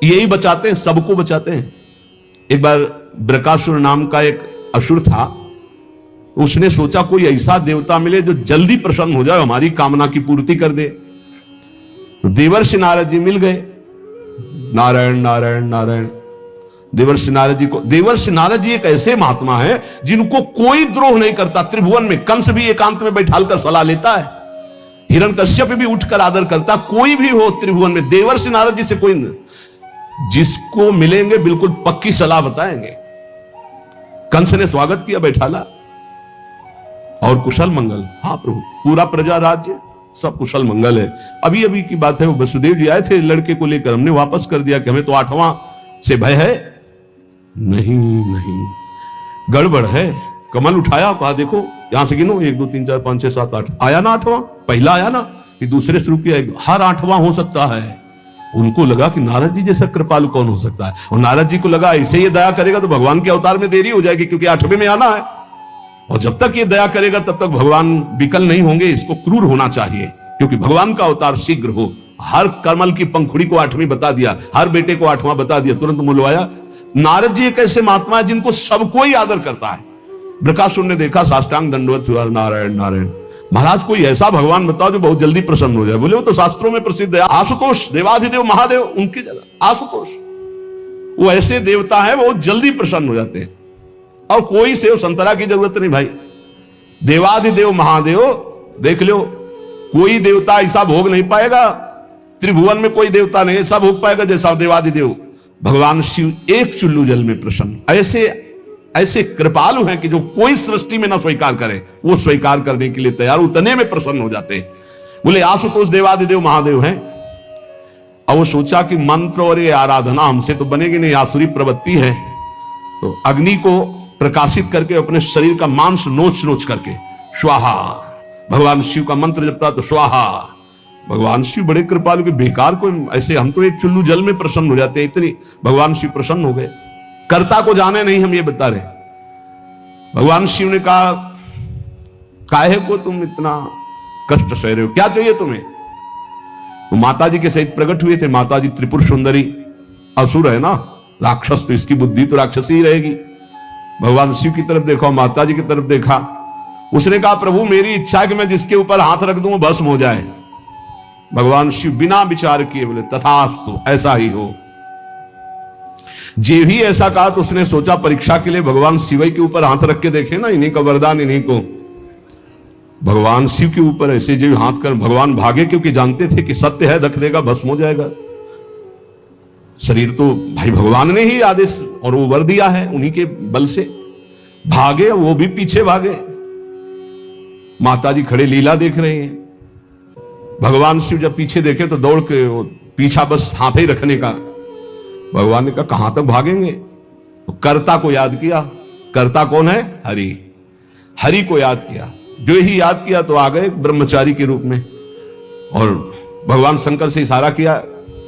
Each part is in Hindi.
यही बचाते हैं, सबको बचाते हैं। एक बार बृकासुर नाम का एक असुर था, उसने सोचा कोई ऐसा देवता मिले जो जल्दी प्रसन्न हो जाए, हमारी कामना की पूर्ति कर दे। तो देवर्षि नारद जी मिल गए। नारायण नारायण नारायण। देवर्षि नारद जी को, देवर्षि नारद जी एक ऐसे महात्मा है जिनको कोई द्रोह नहीं करता। त्रिभुवन में कंस भी एकांत में बैठालकर सलाह लेता है, हिरण्यकश्यप भी उठकर आदर करता। कोई भी हो त्रिभुवन में, देवर्षि नारद जी से कोई नहीं, जिसको मिलेंगे बिल्कुल पक्की सलाह बताएंगे। कंस ने स्वागत किया, बैठाला और कुशल मंगल। हाँ प्रभु, पूरा प्रजा राज्य सब कुशल मंगल है। अभी अभी की बात है, वो वसुदेव जी आए थे लड़के को लेकर, हमने वापस कर दिया कि हमें तो 8वां से भय है। नहीं नहीं, गड़बड़ है। कमल उठाया, कहा देखो यहां से गिनो, 1 2 3 4 5 6 7 8, आया ना 8वां? पहला आया ना, कि दूसरे शुरू किया, हर 8वां हो सकता है। उनको लगा कि नारद जी जैसा कृपालु कौन हो सकता है, और नारद जी को लगा ऐसे ये दया करेगा तो भगवान के अवतार में देरी हो जाएगी, क्योंकि 8वें में आना है, और जब तक ये दया करेगा तब तक भगवान विकल नहीं होंगे, इसको क्रूर होना चाहिए, क्योंकि भगवान का अवतार शीघ्र हो। हर कमल की पंखुड़ी को 8वीं बता दिया, हर बेटे को 8वां बता दिया, तुरंत मुलवाया। नारद जी एक ऐसे महात्मा है जिनको सबको ही आदर करता है। बृकासुर ने देखा, साष्टांग दंडवत हुआ, नारायण नारायण। महाराज कोई ऐसा भगवान बताओ जो बहुत जल्दी प्रसन्न हो जाए। बोले वो तो शास्त्रों में प्रसिद्ध है, आशुतोष, देवाधिदेव महादेव, उनके आशुतोष, वो ऐसे देवता है बहुत जल्दी प्रसन्न हो जाते हैं, और कोई सेव संतरा की जरूरत नहीं भाई। देवाधिदेव महादेव देख लो, कोई देवता ऐसा भोग नहीं पाएगा, त्रिभुवन में कोई देवता नहीं ऐसा भोग पाएगा जैसा देवाधिदेव भगवान शिव एक चुल्लू जल में प्रसन्न। ऐसे ऐसे कृपालु हैं कि जो कोई सृष्टि में ना स्वीकार करे, वो स्वीकार करने के लिए तैयार, उतने में प्रसन्न हो जाते हैं। बोले आशुतोष देवाधिदेव महादेव हैं। और वो सोचा कि मंत्र और ये आराधना हमसे तो बनेगी नहीं, आसुरी प्रवृत्ति है, तो अग्नि को प्रकाशित करके अपने शरीर का मांस नोच नोच करके स्वाहा, भगवान शिव का मंत्र जपता तो स्वाहा। भगवान शिव बड़े कृपालु, के बेकार को ऐसे, हम तो एक चुल्लू जल में प्रसन्न हो जाते हैं, इतनी भगवान शिव प्रसन्न हो गए। कर्ता को जाने नहीं, हम ये बता रहे। भगवान शिव ने कहा, काहे को तुम इतना कष्ट सह रहे हो, क्या चाहिए तुम्हें? वो माता जी के सहित प्रकट हुए थे। माता जी त्रिपुर सुंदरी, असुर है ना, राक्षस, तो इसकी बुद्धि तो राक्षसी ही रहेगी। भगवान शिव की तरफ देखा, माता जी की तरफ देखा। उसने कहा, प्रभु मेरी इच्छा है कि मैं जिसके ऊपर हाथ रख दूं वो भस्म हो जाए। भगवान शिव बिना विचार किए बोले, तथास्तु, ऐसा ही हो। जे भी ऐसा कहा तो उसने सोचा परीक्षा के लिए भगवान शिव के ऊपर हाथ रख के देखे ना, इन्हीं का वरदान इन्हीं को। भगवान शिव के ऊपर ऐसे जो हाथ कर, भगवान भागे, क्योंकि जानते थे कि सत्य है, रख देगा भस्म हो जाएगा। शरीर तो भाई भगवान ने ही आदेश और वो वर दिया है, उन्हीं के बल से भागे, वो भी पीछे भागे। माता जी खड़े लीला देख रहे हैं। भगवान शिव जब पीछे देखे तो दौड़ के पीछा बस हाथ ही रखने का। भगवान ने कहा कहां तक भागेंगे? तो कर्ता को याद किया। कर्ता कौन है? हरि। हरि को याद किया। जो ही याद किया तो आ गए ब्रह्मचारी के रूप में, और भगवान शंकर से इशारा किया,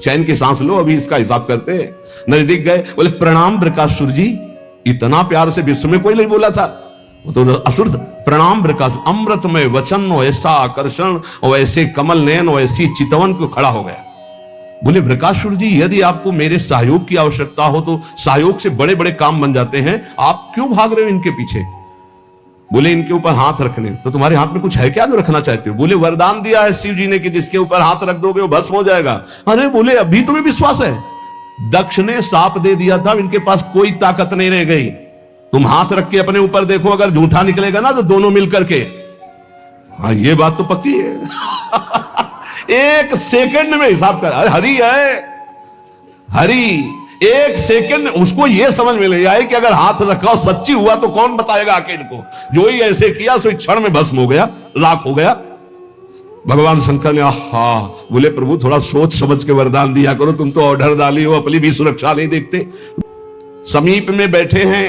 चैन की सांस लो, अभी इसका हिसाब करते हैं। नजदीक गए, बोले प्रणाम बृकासुर जी। इतना प्यार से विश्व में कोई नहीं बोला था, वो तो असुर था। प्रणाम बृकासुर, अमृतमय वचन और ऐसा आकर्षण और ऐसे कमल नयन और ऐसी चितवन को खड़ा हो गया। बोले बृकासुर जी, यदि आपको मेरे सहयोग की आवश्यकता हो तो सहयोग से बड़े बड़े काम बन जाते हैं, आप क्यों भाग रहे हो इनके पीछे? बोले इनके ऊपर हाथ रखने, तो तुम्हारे हाथ में कुछ है क्या जो रखना चाहते हो? बोले वरदान दिया है शिव जी ने कि जिसके ऊपर हाथ रख दोगे वो भस्म हो जाएगा। अरे बोले अभी तुम्हें विश्वास है? दक्ष ने साप दे दिया था, इनके पास कोई ताकत नहीं रह गई। तुम हाथ रख के अपने ऊपर देखो, अगर झूठा निकलेगा ना तो दोनों मिलकर के। हाँ ये बात तो पक्की है। एक सेकंड में हिसाब कर, हरि है हरि। एक सेकंड उसको यह समझ में ले आए कि अगर हाथ रखा सच्ची हुआ तो कौन बताएगा आके इनको। जो ही ऐसे किया सो क्षण में भस्म हो गया, राख हो गया। भगवान शंकर ने आहा, बोले प्रभु थोड़ा सोच समझ के वरदान दिया करो, तुम तो ऑर्डर डाली हो, अपनी भी सुरक्षा नहीं देखते। समीप में बैठे हैं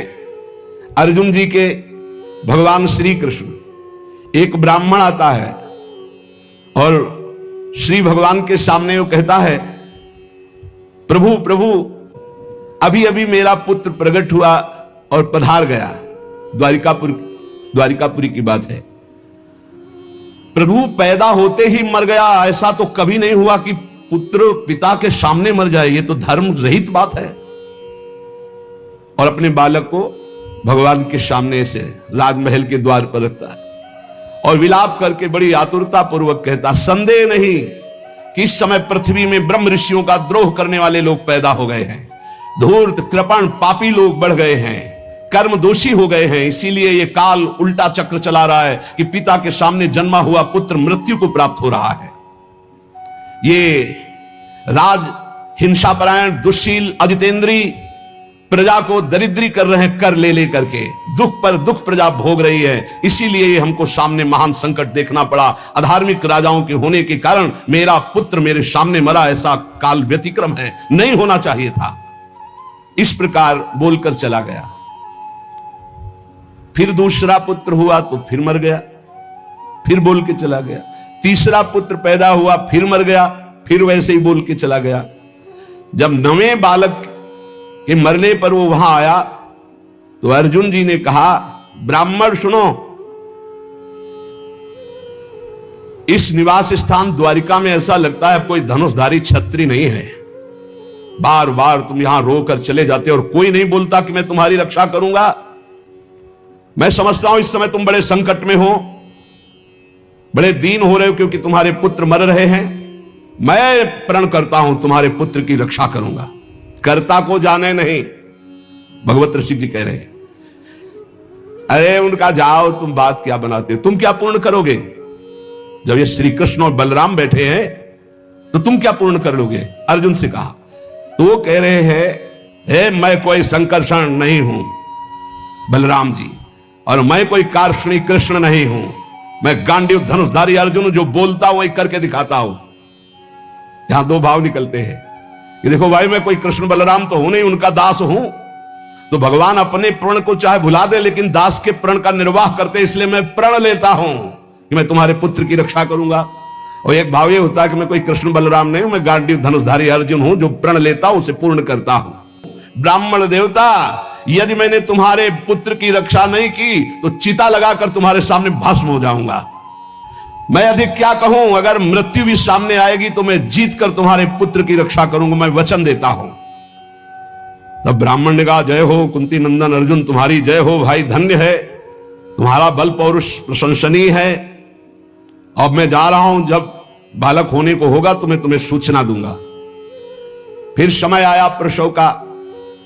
अर्जुन जी के भगवान श्री कृष्ण। एक ब्राह्मण आता है और श्री भगवान के सामने वो कहता है, प्रभु प्रभु अभी अभी मेरा पुत्र प्रकट हुआ और पधार गया। द्वारिकापुरी की बात है। प्रभु पैदा होते ही मर गया, ऐसा तो कभी नहीं हुआ कि पुत्र पिता के सामने मर जाए, ये तो धर्म रहित बात है। और अपने बालक को भगवान के सामने से राजमहल के द्वार पर रखता है और विलाप करके बड़ी आतुरता पूर्वक कहता, संदेह नहीं कि इस समय पृथ्वी में ब्रह्म ऋषियों का द्रोह करने वाले लोग पैदा हो गए हैं, धूर्त कृपण पापी लोग बढ़ गए हैं, कर्म दोषी हो गए हैं, इसीलिए ये काल उल्टा चक्र चला रहा है कि पिता के सामने जन्मा हुआ पुत्र मृत्यु को प्राप्त हो रहा है। ये राज हिंसापरायण दुश्शील अजितेंद्री प्रजा को दरिद्री कर रहे हैं, कर ले ले करके दुख पर दुख प्रजा भोग रही है, इसीलिए हमको सामने महान संकट देखना पड़ा। अधार्मिक राजाओं के होने के कारण मेरा पुत्र मेरे सामने मरा, ऐसा काल व्यतिक्रम है, नहीं होना चाहिए था। इस प्रकार बोलकर चला गया। फिर दूसरा पुत्र हुआ तो फिर मर गया, फिर बोल के चला गया। तीसरा पुत्र पैदा हुआ, फिर मर गया, फिर वैसे ही बोल के चला गया। जब नवें बालक के मरने पर वो वहां आया तो अर्जुन जी ने कहा, ब्राह्मण सुनो, इस निवास स्थान द्वारिका में ऐसा लगता है कोई धनुषधारी छत्री नहीं है। बार बार तुम यहां रोकर चले जाते और कोई नहीं बोलता कि मैं तुम्हारी रक्षा करूंगा। मैं समझता हूं इस समय तुम बड़े संकट में हो, बड़े दीन हो रहे हो क्योंकि तुम्हारे पुत्र मर रहे हैं। मैं प्रण करता हूं तुम्हारे पुत्र की रक्षा करूंगा, कर्ता को जाने नहीं। भगवत ऋषि जी कह रहे हैं, अरे उनका जाओ, तुम बात क्या बनाते हो, तुम क्या पूर्ण करोगे? जब ये श्री कृष्ण और बलराम बैठे हैं तो तुम क्या पूर्ण कर लोगे? अर्जुन से कहा तो वो कह रहे हैं, मैं कोई संकर्षण नहीं हूं बलराम जी, और मैं कोई कार्षणी कृष्ण नहीं हूं, मैं गांडीव धनुषधारी अर्जुन, जो बोलता हूं वही करके दिखाता हूं। यहां दो भाव निकलते हैं कि देखो भाई, मैं कोई कृष्ण बलराम तो हूं नहीं, उनका दास हूं। तो भगवान अपने प्रण को चाहे भुला दे, लेकिन दास के प्रण का निर्वाह करते, इसलिए मैं प्रण लेता हूं कि मैं तुम्हारे पुत्र की रक्षा करूंगा। और एक भाव ये होता है कि मैं कोई कृष्ण बलराम नहीं हूं, मैं गांडीव धनुषधारी अर्जुन हूं, जो प्रण लेता हूं उसे पूर्ण करता हूं। ब्राह्मण देवता, यदि मैंने तुम्हारे पुत्र की रक्षा नहीं की तो चिता लगाकर तुम्हारे सामने भस्म हो जाऊंगा। मैं अधिक क्या कहूं, अगर मृत्यु भी सामने आएगी तो मैं जीत कर तुम्हारे पुत्र की रक्षा करूंगा, मैं वचन देता हूं। तब ब्राह्मण ने कहा, जय हो कुंती नंदन अर्जुन, तुम्हारी जय हो भाई, धन्य है, तुम्हारा बल पौरुष प्रशंसनीय है। अब मैं जा रहा हूं, जब बालक होने को होगा तो मैं तुम्हें सूचना दूंगा। फिर समय आया प्रसव का,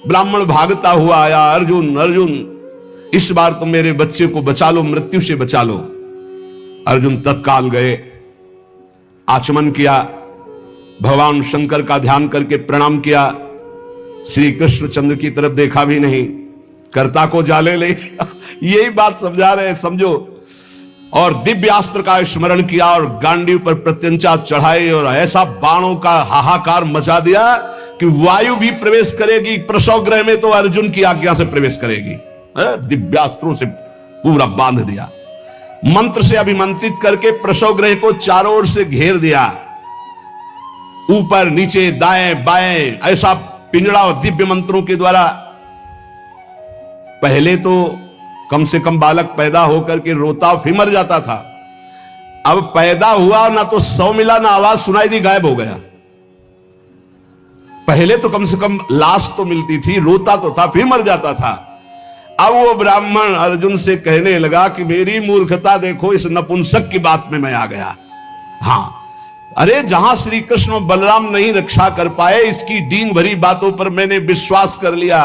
ब्राह्मण भागता हुआ आया, अर्जुन अर्जुन इस बार तुम मेरे बच्चे को बचा लो, मृत्यु से बचा लो। अर्जुन तत्काल गए, आचमन किया, भगवान शंकर का ध्यान करके प्रणाम किया, श्री कृष्णचंद्र की तरफ देखा भी नहीं, कर्ता को जाले ले यही बात समझा रहे हैं, समझो। और दिव्यास्त्र का स्मरण किया और गांडीव पर प्रत्यंचा चढ़ाई और ऐसा बाणों का हाहाकार मचा दिया कि वायु भी प्रवेश करेगी प्रसव गृह में तो अर्जुन की आज्ञा से प्रवेश करेगी। दिव्यास्त्रों से पूरा बांध दिया, मंत्र से अभिमंत्रित करके प्रसव गृह को चारों ओर से घेर दिया, ऊपर नीचे दाएं बाएं ऐसा पिंजड़ा और दिव्य मंत्रों के द्वारा। पहले तो कम से कम बालक पैदा होकर के रोता फिर मर जाता था, अब पैदा हुआ ना तो सौ मिला ना आवाज सुनाई दी, गायब हो गया। पहले तो कम से कम लाश तो मिलती थी, रोता तो था फिर मर जाता था। अब वो ब्राह्मण अर्जुन से कहने लगा कि मेरी मूर्खता देखो, इस नपुंसक की बात में मैं आ गया। हाँ, अरे जहां श्री कृष्ण और बलराम नहीं रक्षा कर पाए, इसकी डींग भरी बातों पर मैंने विश्वास कर लिया।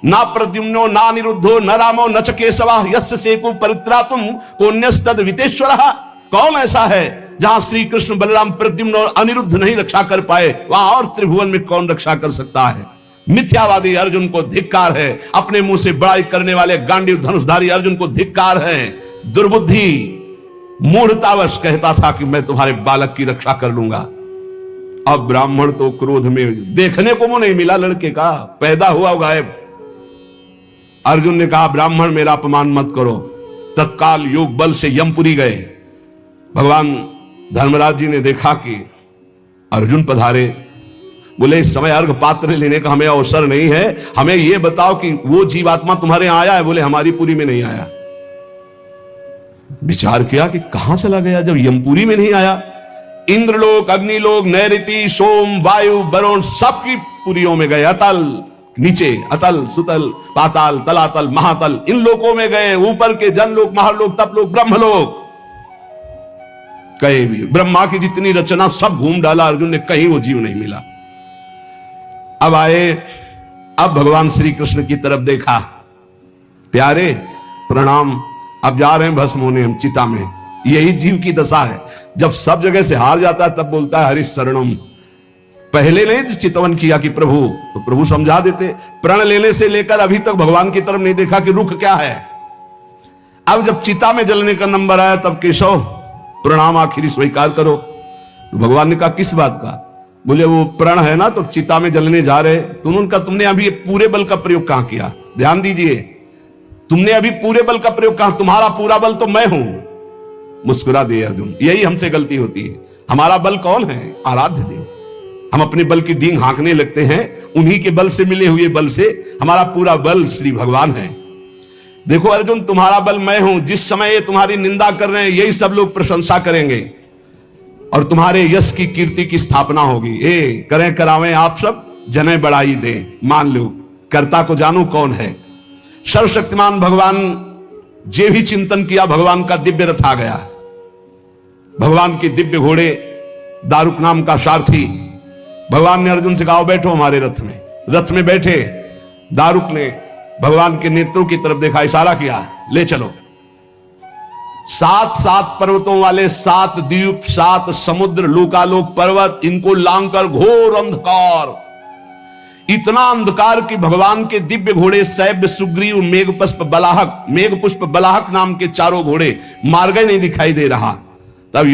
ना प्रद्युम्नो ना अनिरुद्धो न रामो न च केशवा यस्य सेकु परित्रातुम कोन्यस्तद वितेश्वरः। कौन ऐसा है जहां श्री कृष्ण बलराम प्रद्युम्न और अनिरुद्ध नहीं रक्षा कर पाए, वहां और त्रिभुवन में कौन रक्षा कर सकता है? मिथ्यावादी अर्जुन को धिक्कार है, अपने मुंह से बड़ाई करने वाले गांडीव धनुषधारी अर्जुन को धिक्कार है। दुर्बुद्धि मूढ़तावश कहता था कि मैं तुम्हारे बालक की रक्षा कर लूंगा। अब ब्राह्मण तो क्रोध में, देखने को मुंह नहीं मिला लड़के का, पैदा हुआ गायब। अर्जुन ने कहा, ब्राह्मण मेरा अपमान मत करो। तत्काल योग बल से यमपुरी गए। भगवान धर्मराज जी ने देखा कि अर्जुन पधारे, बोले इस समय अर्घ पात्र लेने का हमें अवसर नहीं है, हमें यह बताओ कि वो जीवात्मा तुम्हारे यहां आया है? बोले हमारी पुरी में नहीं आया। विचार किया कि कहां चला गया, जब यमपुरी में नहीं आया इंद्रलोक, अग्निलोक, नैऋति, सोम, वायु, वरुण सबकी पुरियों में गए। अतल नीचे, अतल, सुतल, पाताल, तलातल, महातल, इन लोकों में गए। ऊपर के जनलोक, महालोक, तपलोक, ब्रह्मलोक, कहीं भी ब्रह्मा की जितनी रचना सब घूम डाला अर्जुन ने, कहीं वो जीव नहीं मिला। अब आए, अब भगवान श्री कृष्ण की तरफ देखा, प्यारे प्रणाम, अब जा रहे हैं भस्म होने हम चिता में। यही जीव की दशा है, जब सब जगह से हार जाता है तब बोलता है हरिश शरणम। पहले नहीं चितवन किया कि प्रभु, तो प्रभु समझा देते। प्रण लेने से लेकर अभी तक भगवान की तरफ नहीं देखा कि रुख क्या है। अब जब चिता में जलने का नंबर आया तब केशव प्रणाम आखिरी स्वीकार करो। तो भगवान ने कहा किस बात का? बोले वो प्रण है ना, तो चिता में जलने जा रहे। तुमने अभी पूरे बल का प्रयोग कहां किया? ध्यान दीजिए, तुमने अभी पूरे बल का प्रयोग कहां? तुम्हारा पूरा बल तो मैं हूं। मुस्कुरा दिए अर्जुन, यही हमसे गलती होती है। हमारा बल कौन है? आराध्य देव। हम अपने बल की डींग हाँकने लगते हैं, उन्हीं के बल से मिले हुए बल से। हमारा पूरा बल श्री भगवान है। देखो अर्जुन, तुम्हारा बल मैं हूं। जिस समय ये तुम्हारी निंदा कर रहे हैं, यही सब लोग प्रशंसा करेंगे और तुम्हारे यश की कीर्ति की स्थापना होगी। करें करावें आप सब, जने बढ़ाई दे, मान लो कर्ता को जानो कौन है। सर्वशक्तिमान भगवान जे भी चिंतन किया, भगवान का दिव्य रथ आ गया। भगवान के दिव्य घोड़े, दारुक नाम का सारथी। भगवान ने अर्जुन से कहा बैठो हमारे रथ में। रथ में बैठे। दारुक ने भगवान के नेत्रों की तरफ देखा, इशारा किया, ले चलो। 7 पर्वतों वाले 7 द्वीप, 7 समुद्र, लोकालोक पर्वत, इनको लांघकर घोर अंधकार, इतना अंधकार कि भगवान के दिव्य घोड़े सैब्य, सुग्रीव, मेघपुष्प बलाहक नाम के चारों घोड़े मार्ग नहीं दिखाई दे रहा। तब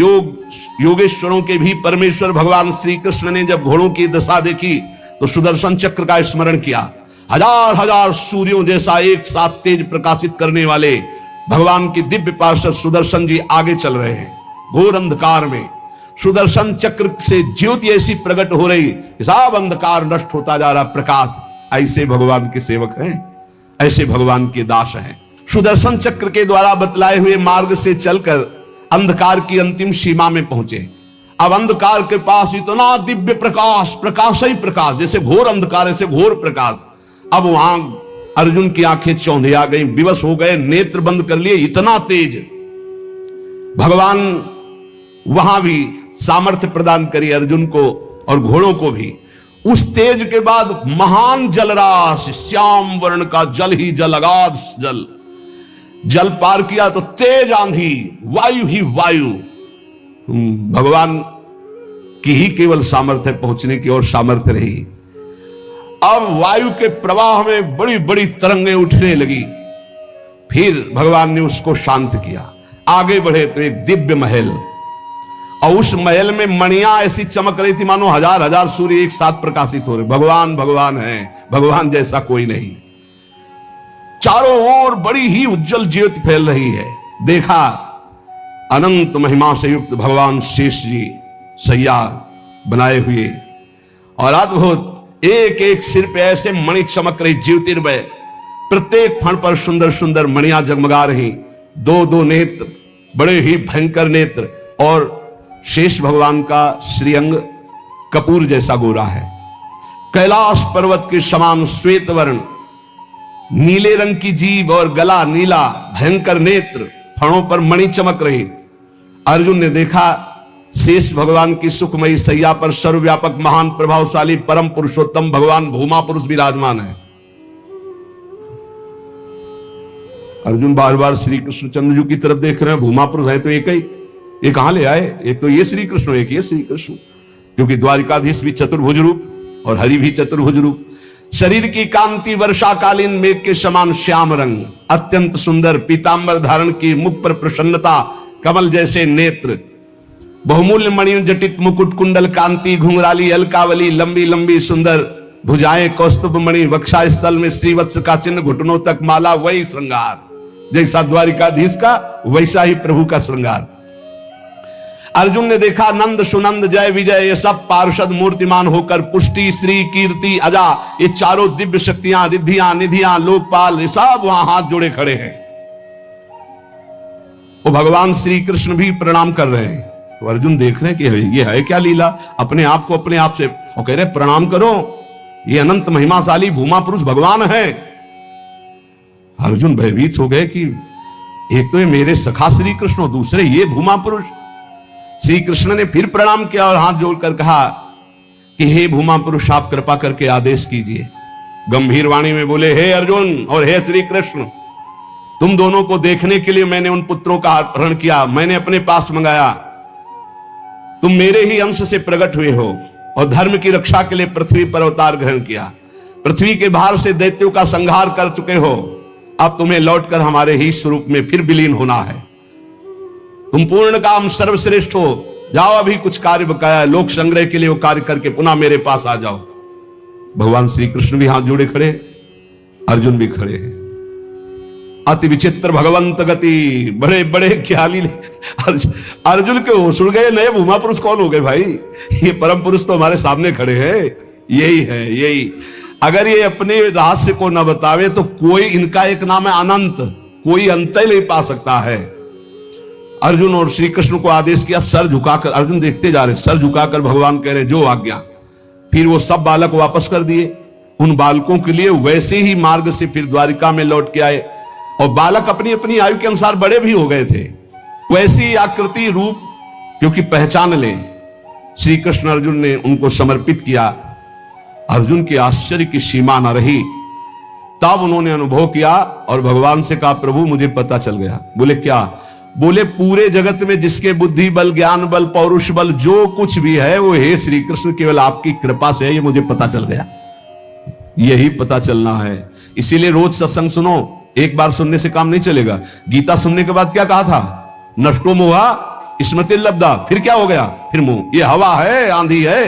योगेश्वरों के भी परमेश्वर भगवान श्री कृष्ण ने जब घोड़ों की दशा देखी तो सुदर्शन चक्र का स्मरण किया। हजार हजार सूर्यों जैसा एक साथ तेज प्रकाशित करने वाले भगवान की दिव्य पार्षद सुदर्शन जी आगे चल रहे हैं। घोर अंधकार में सुदर्शन चक्र से ज्योति ऐसी प्रकट हो रही, सब अंधकार नष्ट होता जा रहा, प्रकाश। ऐसे भगवान के सेवक हैं, ऐसे भगवान के दास हैं। सुदर्शन चक्र के द्वारा बतलाए हुए मार्ग से चलकर अंधकार की अंतिम सीमा में पहुंचे। अब अंधकार के पास इतना दिव्य प्रकाश, प्रकाश ही प्रकाश, जैसे घोर अंधकार ऐसे घोर प्रकाश। अब वहां अर्जुन की आंखें चौंधिया गई, विवश हो गए, नेत्र बंद कर लिए। इतना तेज भगवान वहां भी सामर्थ्य प्रदान करी अर्जुन को और घोड़ों को भी। उस तेज के बाद महान जलराशि, श्याम वर्ण का जल ही जल, अगाध जल, जल पार किया तो तेज आंधी, वायु ही वायु। भगवान की ही केवल सामर्थ्य पहुंचने की और सामर्थ्य रही। अब वायु के प्रवाह में बड़ी बड़ी तरंगें उठने लगी। फिर भगवान ने उसको शांत किया। आगे बढ़े तो एक दिव्य महल, और उस महल में मणियां ऐसी चमक रही थी मानो हजार हजार सूर्य एक साथ प्रकाशित हो रहे। भगवान भगवान है, भगवान जैसा कोई नहीं। चारों ओर बड़ी ही उज्जवल ज्योति फैल रही है। देखा अनंत महिमा से युक्त भगवान शेष जी सैया बनाए हुए, और अद्भुत एक एक सिर पे ऐसे मणि चमक रही, ज्योतिर्मय। प्रत्येक फण पर सुंदर सुंदर मणियां जगमगा रही। 2-2 नेत्र, बड़े ही भयंकर नेत्र, और शेष भगवान का श्रीअंग कपूर जैसा गोरा है। कैलाश पर्वत के समान श्वेत वर्ण, नीले रंग की जीभ और गला नीला, भयंकर नेत्र, फणों पर मणि चमक रही। अर्जुन ने देखा शेष भगवान की सुखमयी सैया पर सर्वव्यापक महान प्रभावशाली परम पुरुषोत्तम भगवान भूमा पुरुष विराजमान है। अर्जुन बार बार श्री कृष्ण चंद्र जी की तरफ देख रहे हैं। भूमा पुरुष है तो एक ही, ये कहां ले आए? एक तो ये श्री कृष्ण, एक ये श्री कृष्ण, क्योंकि द्वारिकाधीश भी चतुर्भुज रूप और हरि भी चतुर्भुज रूप। शरीर की कांति वर्षाकालीन मेघ के समान श्याम रंग, अत्यंत सुंदर पीतांबर धारण की, मुख पर प्रसन्नता, कमल जैसे नेत्र, बहुमूल्य मणियों जटित मुकुट, कुंडल कांति, घुंघराली अलकावली, लंबी लंबी सुंदर भुजाएं, कौस्तुभ मणि, वक्षा स्थल में श्रीवत्स का चिन्ह, घुटनों तक माला। वही श्रृंगार जैसा द्वारिकाधीश का, वैसा ही प्रभु का श्रृंगार। अर्जुन ने देखा नंद सुनंद जय विजय ये सब पार्षद मूर्तिमान होकर, पुष्टि श्री कीर्ति अजा, ये चारों दिव्य शक्तियां, रिद्धियां निधियां, लोकपाल, ये सब वहां हाथ जोड़े खड़े हैं। वो भगवान श्री कृष्ण भी प्रणाम कर रहे हैं। तो अर्जुन देख रहे हैं कि ये है क्या लीला, अपने आप को अपने आप से, और कह रहे प्रणाम करो, ये अनंत महिमाशाली भूमा पुरुष भगवान है। अर्जुन भयभीत हो गए कि एक तो ये मेरे सखा श्री कृष्ण और दूसरे ये भूमा पुरुष। श्री कृष्ण ने फिर प्रणाम किया और हाथ जोड़कर कहा कि हे भूमा पुरुष, आप कृपा करके आदेश कीजिए। गंभीर वाणी में बोले, हे अर्जुन और हे श्री कृष्ण, तुम दोनों को देखने के लिए मैंने उन पुत्रों का अपहरण किया, मैंने अपने पास मंगाया। तुम मेरे ही अंश से प्रकट हुए हो और धर्म की रक्षा के लिए पृथ्वी पर अवतार ग्रहण किया। पृथ्वी के भार से दैत्यों का संहार कर चुके हो, अब तुम्हें लौटकर हमारे ही स्वरूप में फिर विलीन होना है। तुम पूर्ण काम सर्वश्रेष्ठ हो, जाओ अभी कुछ कार्य बकाया है, लोक संग्रह के लिए वो कार्य करके पुनः मेरे पास आ जाओ। भगवान श्री कृष्ण भी हाथ जोड़े खड़े, अर्जुन भी खड़े हैं। अति विचित्र भगवंत गति, बड़े बड़े ख्याली। अर्जुन के होश उड़ गए, नए भूमा पुरुष कौन हो गए भाई, ये परम पुरुष तो हमारे सामने खड़े हैं, यही है यही। अगर ये अपने रहस्य को न बतावे तो कोई, इनका एक नाम है अनंत, कोई अंत ही नहीं पा सकता है। अर्जुन और श्री कृष्ण को आदेश किया, सर झुकाकर, अर्जुन देखते जा रहे, सर झुकाकर भगवान कह रहे जो आज्ञा। फिर वो सब बालक वापस कर दिए। उन बालकों के लिए वैसे ही मार्ग से फिर द्वारिका में लौट के आए, और बालक अपनी अपनी आयु के अनुसार बड़े भी हो गए थे। वैसी आकृति रूप क्योंकि पहचान ले, श्री कृष्ण अर्जुन ने उनको समर्पित किया। अर्जुन के आश्चर्य की सीमा न रही, तब उन्होंने अनुभव किया और भगवान से कहा, प्रभु मुझे पता चल गया। बोले क्या? बोले पूरे जगत में जिसके बुद्धि बल, ज्ञान बल, पौरुष बल जो कुछ भी है वो हे श्री कृष्ण केवल आपकी कृपा से है, ये मुझे पता चल गया। यही पता चलना है, इसीलिए रोज सत्संग सुनो। एक बार सुनने से काम नहीं चलेगा। गीता सुनने के बाद क्या कहा था? नष्टो मोहा स्मृति लब्धा। फिर क्या हो गया? फिर मोह। ये हवा है, आंधी है,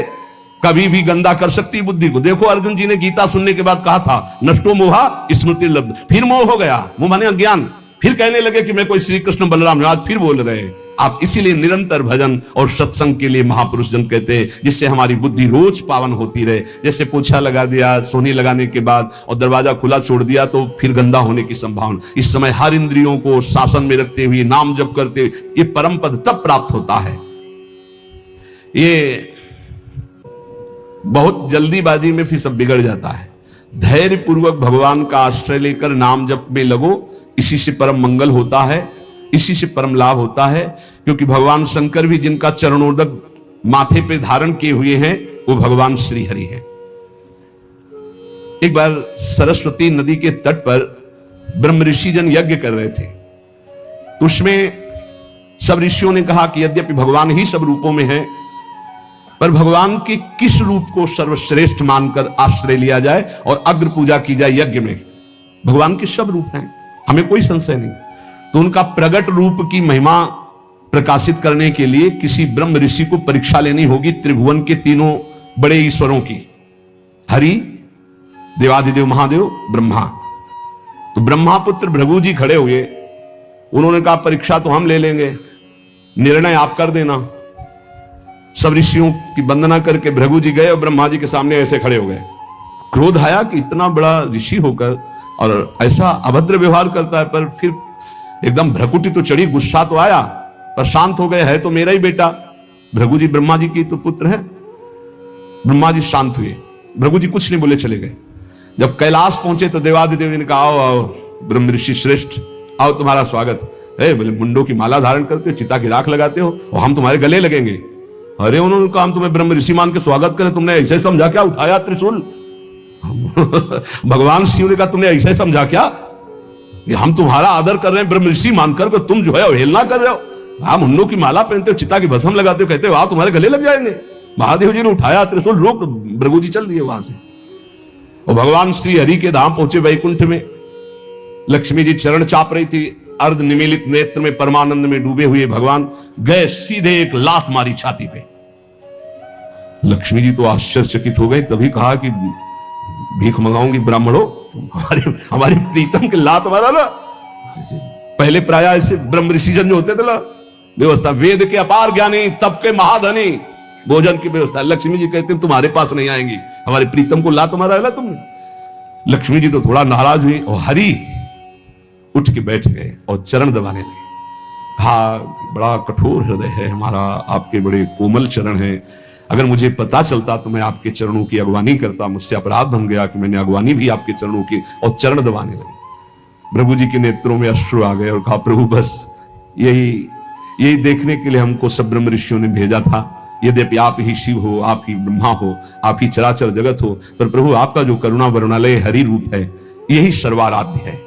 कभी भी गंदा कर सकती बुद्धि को। देखो अर्जुन जी ने गीता सुनने के बाद कहा था नष्टो मोहा स्मृति लब्ध, फिर मोह हो गया, मोह माने अज्ञान। फिर कहने लगे कि मैं कोई श्री कृष्ण बलराम, आज फिर बोल रहे हैं आप। इसीलिए निरंतर भजन और सत्संग के लिए महापुरुष जन कहते हैं, जिससे हमारी बुद्धि रोज पावन होती रहे। जैसे पोछा लगा दिया, सोनी लगाने के बाद और दरवाजा खुला छोड़ दिया तो फिर गंदा होने की संभावना। इस समय हर इंद्रियों को शासन में रखते हुए नाम जप करते हुए ये परम पद तब प्राप्त होता है। ये बहुत जल्दीबाजी में फिर सब बिगड़ जाता है। धैर्य पूर्वक भगवान का आश्रय लेकर नाम जप में लगो, इसी से परम मंगल होता है, इसी से परम लाभ होता है। क्योंकि भगवान शंकर भी जिनका चरणोदक माथे पे धारण किए हुए हैं वो भगवान श्री हरि है। एक बार सरस्वती नदी के तट पर ब्रह्म ऋषि जन यज्ञ कर रहे थे, तो उसमें सब ऋषियों ने कहा कि यद्यपि भगवान ही सब रूपों में है, पर भगवान के किस रूप को सर्वश्रेष्ठ मानकर आश्रय लिया जाए और अग्र पूजा की जाए यज्ञ में। भगवान के सब रूप हैं, हमें कोई संशय नहीं। तो उनका प्रगट रूप की महिमा प्रकाशित करने के लिए किसी ब्रह्म ऋषि को परीक्षा लेनी होगी त्रिभुवन के तीनों बड़े ईश्वरों की, हरि, देवादिदेव महादेव, ब्रह्मा। तो ब्रह्मा पुत्र भृगु जी खड़े हुए, उन्होंने कहा परीक्षा तो हम ले लेंगे, निर्णय आप कर देना। सब ऋषियों की वंदना करके भृगु जी गए और ब्रह्मा जी के सामने ऐसे खड़े हो गए। क्रोध आया कि इतना बड़ा ऋषि होकर और ऐसा अभद्र व्यवहार करता है, पर फिर एकदम भ्रकुटी तो चढ़ी, गुस्सा तो आया, पर शांत हो गए, है तो मेरा ही बेटा। भृगु जी ब्रह्मा जी की तो पुत्र है। ब्रह्मा जी शांत हुए, भृगु जी कुछ नहीं बोले, चले गए। जब कैलाश पहुंचे तो देवादिदेव ने कहा, आओ आओ ब्रह्म ऋषि श्रेष्ठ, आओ तुम्हारा स्वागत है। बोले मुंडों की माला धारण करते हो, चिता की राख लगाते हो और हम तुम्हारे गले लगेंगे। अरे उन्होंने कहा हम तुम्हें ब्रह्म ऋषि मान के स्वागत करें, तुमने ऐसे समझा क्या? उठाया त्रिशूल। भगवान शिव ने कहा तुमने ऐसे समझा क्या? ये हम तुम्हारा आदर कर रहे हैं ब्रह्म ऋषि मानकर, को तुम जो है अवहेलना कर रहे हो। आप मुन्नों की माला पहनते हो, चिता की भस्म लगाते हो, कहते हो आप तुम्हारे गले लग जाएंगे। महादेव जी ने उठाया त्रिशूल, रोक, भृगु जी चल दिए वहां से। और भगवान श्री हरि के धाम पहुंचे वैकुंठ में। लक्ष्मी जी चरण चाप रही थी, अर्ध निमीलित नेत्र में परमानंद में डूबे हुए भगवान गए, सीधे एक लात मारी छाती पे। लक्ष्मी जी तो आश्चर्यचकित हो गई, तभी कहा कि भीख मंगाऊंगी ब्राह्मणों, हमारी प्रीतम के लात मारा ना। पहले प्राय ऐसे ब्रह्म ऋषि जन जो होते थे ना, व्यवस्था, वेद के अपार ज्ञानी, तप के महाधनी, भोजन की व्यवस्था। लक्ष्मी जी कहते तुम्हारे पास नहीं आएंगी, हमारी प्रीतम को लात मारा है ना तुमने। लक्ष्मी जी तो थोड़ा नाराज हुई और हरि उठ के बैठ गए और चरण दबाने लगे। कहा बड़ा कठोर हृदय है हमारा, आपके बड़े कोमल चरण हैं, अगर मुझे पता चलता तो मैं आपके चरणों की अगवानी करता, मुझसे अपराध बन गया कि मैंने अगवानी भी आपके चरणों की, और चरण दबाने लगे। प्रभु जी के नेत्रों में अश्रु आ गए और कहा प्रभु बस यही देखने के लिए हमको सब ब्रह्म ऋषियों ने भेजा था, यद्यपि आप ही शिव हो, आप ही ब्रह्मा हो, आप ही चराचर जगत हो, पर प्रभु आपका जो करुणा वरुणालय हरि रूप है यही सर्वाराध्य है।